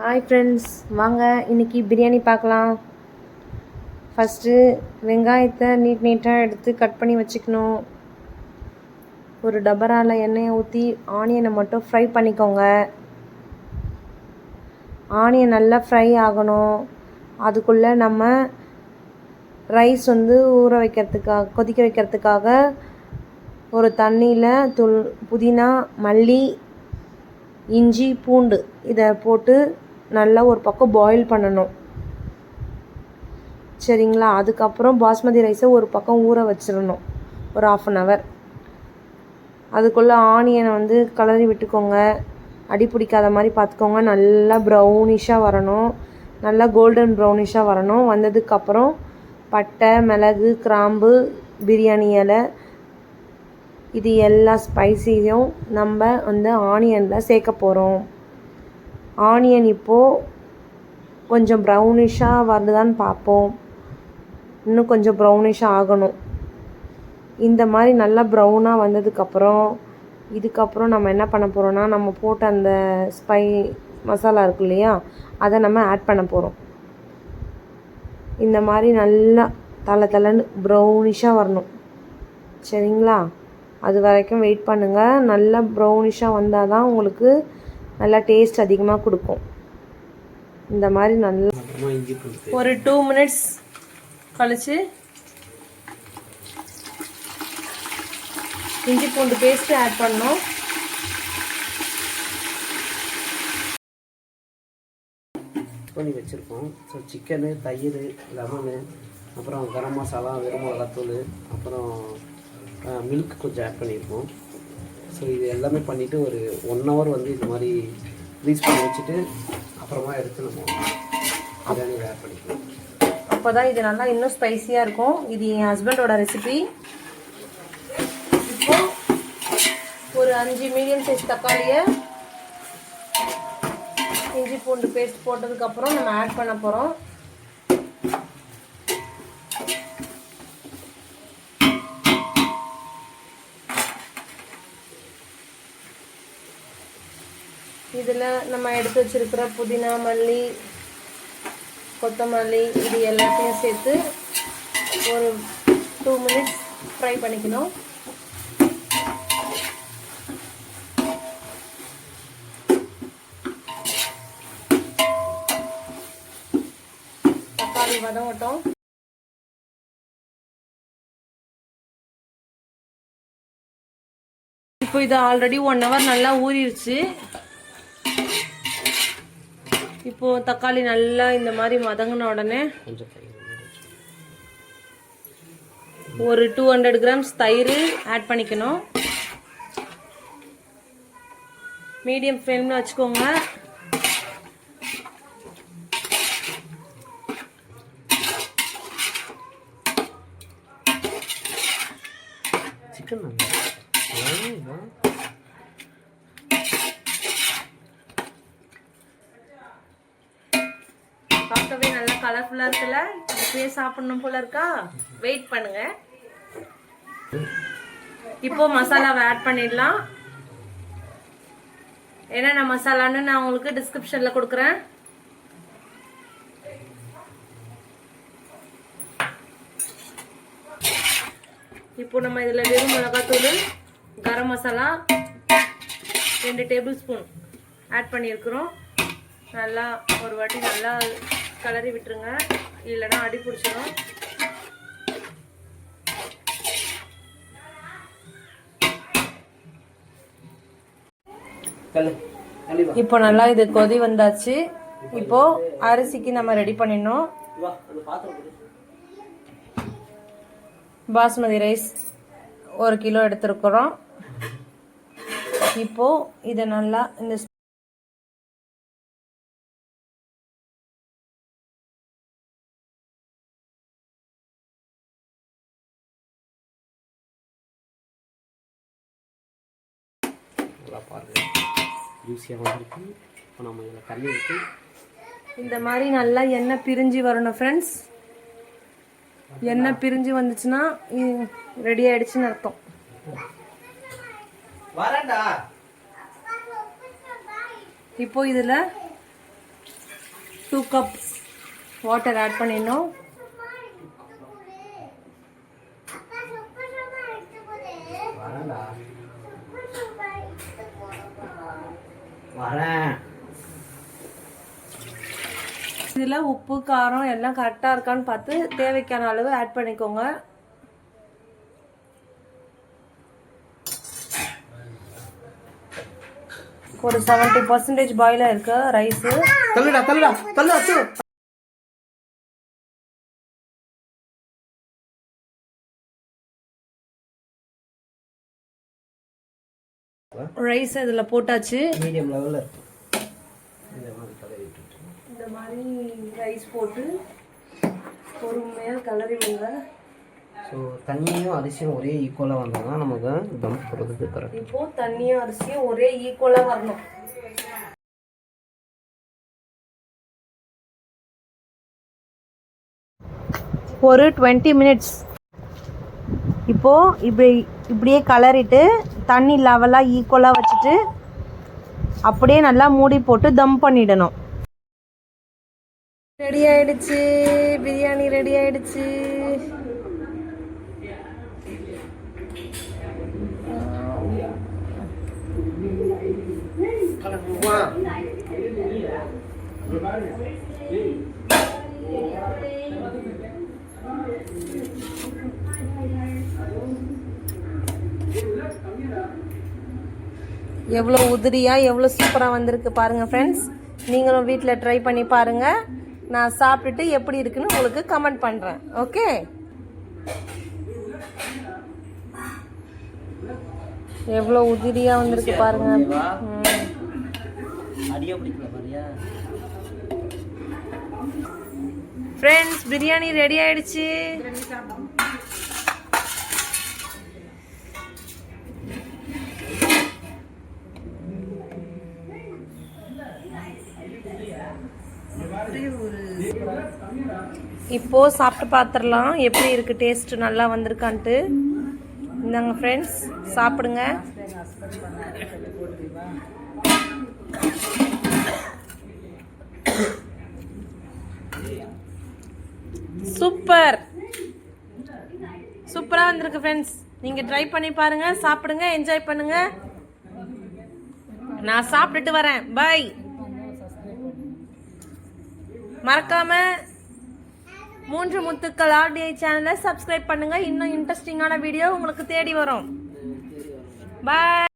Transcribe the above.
Hi friends, வாங்க இன்றைக்கி பிரியாணி பார்க்கலாம். ஃபஸ்ட்டு வெங்காயத்தை நீட்டாக எடுத்து கட் பண்ணி வச்சுக்கணும். ஒரு டபராவில் எண்ணெயை ஊற்றி ஆனியனை மட்டும் ஃப்ரை பண்ணிக்கோங்க. ஆனியன் நல்லா ஃப்ரை ஆகணும். அதுக்குள்ளே நம்ம ரைஸ் ஊற வைக்கிறதுக்காக கொதிக்க வைக்கிறதுக்காக ஒரு தண்ணியில் புதினா, மல்லி, இஞ்சி, பூண்டு இதை போட்டு நல்லா ஒரு பக்கம் பாயில் பண்ணணும். சரிங்களா? அதுக்கப்புறம் பாஸ்மதி ரைஸை ஒரு பக்கம் ஊற வச்சிடணும் ஒரு 1/2 hour. அதுக்குள்ளே ஆனியனை கலரி விட்டுக்கோங்க. அடி பிடிக்காத மாதிரி பார்த்துக்கோங்க. நல்லா ப்ரௌனிஷாக வரணும், நல்லா கோல்டன் ப்ரௌனிஷாக வரணும். வந்ததுக்கப்புறம் பட்டை, மிளகு, கிராம்பு, பிரியாணி இலை, இது எல்லா ஸ்பைஸையும் நம்ம ஆனியனில் சேர்க்க போகிறோம். ஆனியன் இப்போது கொஞ்சம் ப்ரௌனிஷாக வருதான்னு பார்ப்போம். இன்னும் கொஞ்சம் ப்ரௌனிஷாக ஆகணும். இந்த மாதிரி நல்லா ப்ரௌனாக வந்ததுக்கப்புறம் இதுக்கப்புறம் நம்ம என்ன பண்ண போகிறோன்னா, நம்ம போட்ட அந்த மசாலா இருக்கு இல்லையா, அதை நம்ம ஆட் பண்ண போகிறோம். இந்த மாதிரி நல்லா தலை ப்ரௌனிஷாக வரணும். சரிங்களா? அது வரைக்கும் வெயிட் பண்ணுங்கள். நல்லா ப்ரௌனிஷாக வந்தால் தான் உங்களுக்கு நல்லா டேஸ்ட் அதிகமாக கொடுக்கும். இந்த மாதிரி நல்லா ஒரு 2 minutes கழித்து இஞ்சி பூண்டு பேஸ்ட்டு ஆட் பண்ணோம். பண்ணி வச்சுருக்கோம். ஸோ சிக்கனு, தயிர், லெமனு, அப்புறம் கரம் மசாலா, வெறும் மிளகாத்தூள், அப்புறம் மில்க் கொஞ்சம் ஆட் பண்ணியிருக்கோம். ஸோ இது எல்லாமே பண்ணிவிட்டு ஒரு 1 hour இந்த மாதிரி ஃப்ரீஸ் பண்ணி வச்சுட்டு அப்புறமா எடுத்து நம்ம பிரியாணி ஆட் பண்ணிக்கலாம். அப்போ தான் இது நல்லா இன்னும் ஸ்பைஸியாக இருக்கும். இது என் ஹஸ்பண்டோட ரெசிபி. இப்போது ஒரு 5 மீடியம் சைஸ் தக்காளியை இஞ்சி பூண்டு பேஸ்ட் போட்டதுக்கப்புறம் நம்ம ஆட் பண்ண போகிறோம். இதில் நம்ம எடுத்து வச்சுருக்கிற புதினா, மல்லி, கொத்தமல்லி இது எல்லாத்தையும் சேர்த்து ஒரு 2 minutes ஃப்ரை பண்ணிக்கணும். தக்காளி வதங்கட்டும். இப்போ இது ஆல்ரெடி 1 hour நல்லா ஊறிடுச்சு. இப்போது தக்காளி நல்லா இந்த மாதிரி வதங்கின உடனே ஒரு 200 grams தயிர் ஆட் பண்ணிக்கணும். மீடியம் ஃப்ளேமில் வச்சுக்கோங்க. சிக்கன் பார்க்கவே நல்லா கலர்ஃபுல்லாக இருக்குல்ல? இப்பயே சாப்பிடணும் போல இருக்கா? வெயிட் பண்ணுங்க. இப்போ மசாலாவை ஆட் பண்ணிடலாம். என்னென்ன மசாலான்னு நான் உங்களுக்கு டிஸ்கிரிப்ஷனில் கொடுக்குறேன். இப்போ நம்ம இதில் வெறும் மிளகாத்தூள், கரம் மசாலா 2 tablespoon ஆட் பண்ணியிருக்கிறோம். நல்லா ஒரு வாட்டி நல்லா கலரி விட்டுருங்க, இல்லைன்னா அடி பிடிச்சிடும். இப்போ நல்லா இது கொதி வந்தாச்சு. இப்போ அரிசிக்கு நம்ம ரெடி பண்ணிடணும். பாஸ்மதி ரைஸ் 1 கிலோ எடுத்துருக்குறோம். இப்போ இதை நல்லா இந்த பாருங்கள், ஜூஸியாக வந்துருக்கு. இப்போ நம்ம இதில் தண்ணி ஊற்றி இந்த மாதிரி நல்லா எண்ணெய் பிரிஞ்சு வரணும் ஃப்ரெண்ட்ஸ். எண்ணெய் பிரிஞ்சு வந்துச்சுன்னா ரெடி ஆகிடுச்சுன்னு அர்த்தம். இப்போ இதில் 2 கப் வாட்டர் ஆட் பண்ணிடணும். இதில் உப்பு காரம் எல்லாம் கரெக்டாக இருக்கான்னு பார்த்து தேவைக்கான அளவு ஆட் பண்ணிக்கோங்க. ஒரு 70% பாயில் இருக்கு ரைஸு. ரைஸ் இதில் போட்டாச்சு. மீடியம் லெவலில் இந்த மாதிரி ரைஸ் போட்டு பொறுமையாக கிளறி விடுங்க. ஸோ தண்ணியும் அரிசியும் ஒரே ஈக்குவலாக வந்தால் தான் நமக்கு தம் போடுறதுக்கு கரெக்ட். இப்போது தண்ணியும் அரிசியும் ஒரே ஈக்குவலாக வரணும். ஒரு 20 மினிட்ஸ் இப்போது இப்படியே கலரிட்டு தண்ணி லெவலாக ஈக்குவலாக வச்சுட்டு அப்படியே நல்லா மூடி போட்டு தம் பண்ணிடணும். ரெடி ஆயிடுச்சு, பிரியாணி ரெடி ஆயிடுச்சு. எவ்வளோ உதிரியாக எவ்வளோ சூப்பராக வந்திருக்கு பாருங்கள் ஃப்ரெண்ட்ஸ். நீங்களும் வீட்டில் ட்ரை பண்ணி பாருங்கள். நான் சாப்பிட்டுட்டு எப்படி இருக்குன்னு உங்களுக்கு கமெண்ட் பண்ணுறேன். ஓகே, எவ்வளோ உதிரியாக வந்திருக்கு பாருங்கள். ஃப்ரெண்ட்ஸ், பிரியாணி ரெடி ஆயிடுச்சு. இப்போ சாப்பிட்டு பார்த்துடலாம் எப்படி இருக்கு, டேஸ்ட் நல்லா வந்திருக்கான்ட்டு. இந்தாங்க ஃப்ரெண்ட்ஸ், சாப்பிடுங்க. சூப்பர், சூப்பரா வந்திருக்கு ஃப்ரெண்ட்ஸ். நீங்க ட்ரை பண்ணி பாருங்க, சாப்பிடுங்க, என்ஜாய் பண்ணுங்க. நான் சாப்பிட்டுட்டு வரேன். பை. மறக்காம 3 முத்துக்கள் RDI சேனலை சப்ஸ்கிரைப் பண்ணுங்க. இன்னும் இன்ட்ரெஸ்டிங்கான வீடியோ உங்களுக்கு தேடி வரும். பாய்.